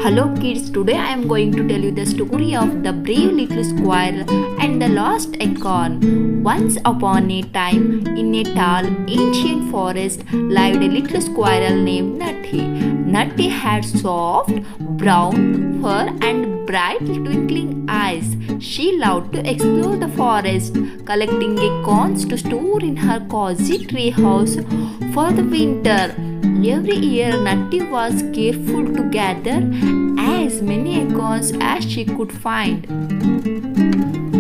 Hello kids, today I am going to tell you the story of the brave little squirrel and the lost acorn. Once upon a time, in a tall, ancient forest, lived a little squirrel named Nutty. Nutty had soft, brown fur and bright twinkling eyes. She loved to explore the forest, collecting acorns to store in her cozy tree house for the winter. Every year, Nutty was careful to gather as many acorns as she could find,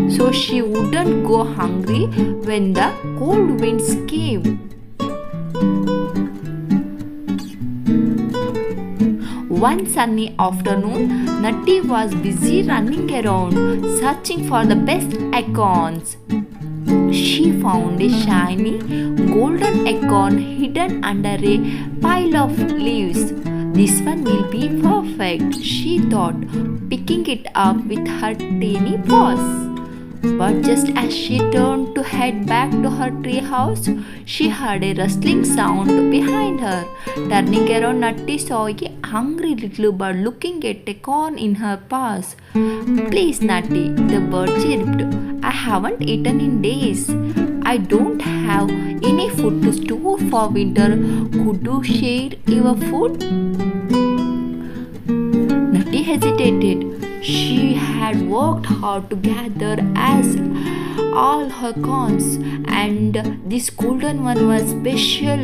so she wouldn't go hungry when the cold winds came. One sunny afternoon, Nutty was busy running around, searching for the best acorns. She found a shiny golden acorn hidden under a pile of leaves. This one will be perfect, she thought, picking it up with her tiny paws. But just as she turned to head back to her tree house, she heard a rustling sound behind her. Turning around, Nutty saw a hungry little bird looking at a corn in her paws. "Please, Nutty," the bird chirped. "I haven't eaten in days. I don't have any food to store for winter. Could you share your food?" Nutty hesitated. She had worked hard to gather all her corns, and this golden one was special.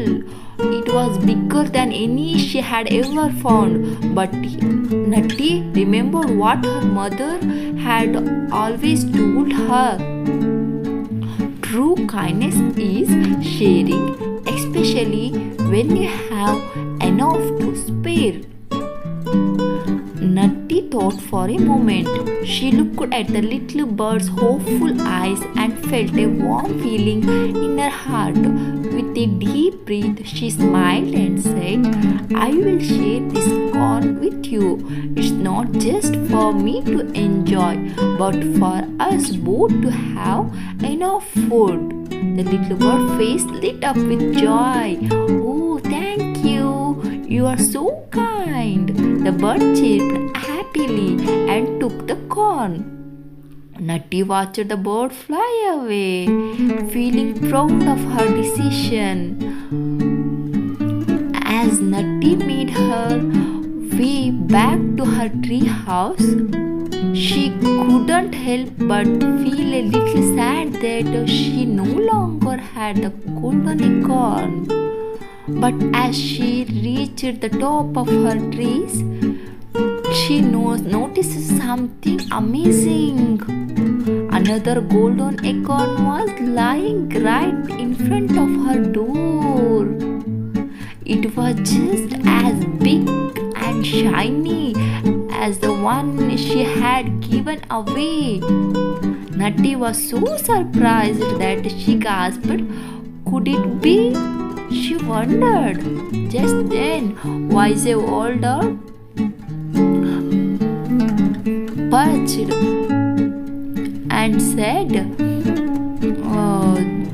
It was bigger than any she had ever found. But Nutty remembered what her mother had always told her. True kindness is sharing, especially when you have enough to spare. Nutty thought for a moment. She looked at the little bird's hopeful eyes and felt a warm feeling in her heart. With a deep breath, she smiled and said, "I will share this corn with you. It's not just for me to enjoy, but for us both to have enough food." The little bird's face lit up with joy. "Oh, thank you. You are so kind." The bird chirped happily and took the corn. Nutty watched the bird fly away, feeling proud of her decision. As Nutty made her way back to her tree house, she couldn't help but feel a little sad that she no longer had the golden acorn. But as she reached the top of her trees, she noticed something amazing. Another golden acorn was lying right in front of her door. It was just as big and shiny as the one she had given away. Nutty was so surprised that she gasped. Could it be? She wondered. Just then, wise old perched and said,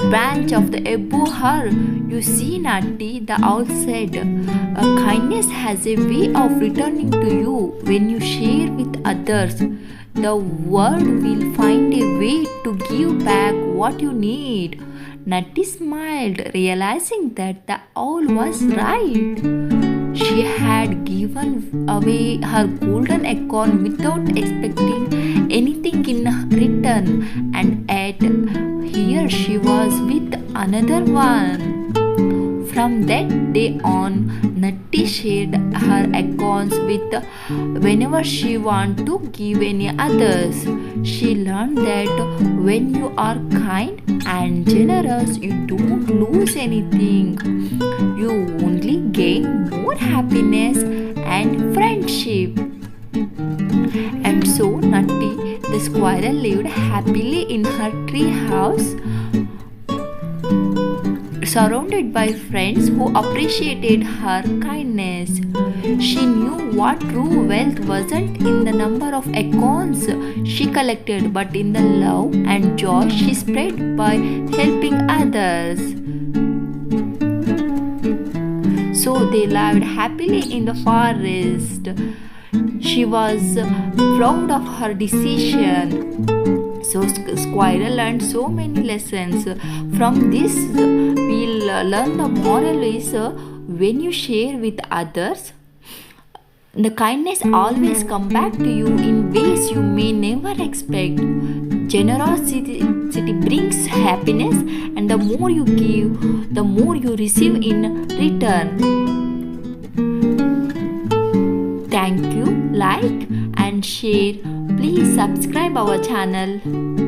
branch of the above her. "You see, Nutty," the owl said, "kindness has a way of returning to you when you share with others. The world will find a way to give back what you need." Nutty smiled, realizing that the owl was right. She had given away her golden acorn without expecting anything in return, and yet here she was with another one. From that day on, Nutty shared her acorns whenever she wanted to give any others. She learned that when you are kind and generous, you don't lose anything. You only gain more happiness and friendship. And so Nutty, the squirrel, lived happily in her tree house, surrounded by friends who appreciated her kindness. She knew what true wealth wasn't in the number of acorns she collected, but in the love and joy she spread by helping others. So they lived happily in the forest. She was proud of her decision. So squirrel learned so many lessons. From this, we'll learn the moral is when you share with others, the kindness always come back to you in ways you may never expect. Generosity brings happiness, and the more you give, the more you receive in return. Thank you, like and share. Please subscribe our channel.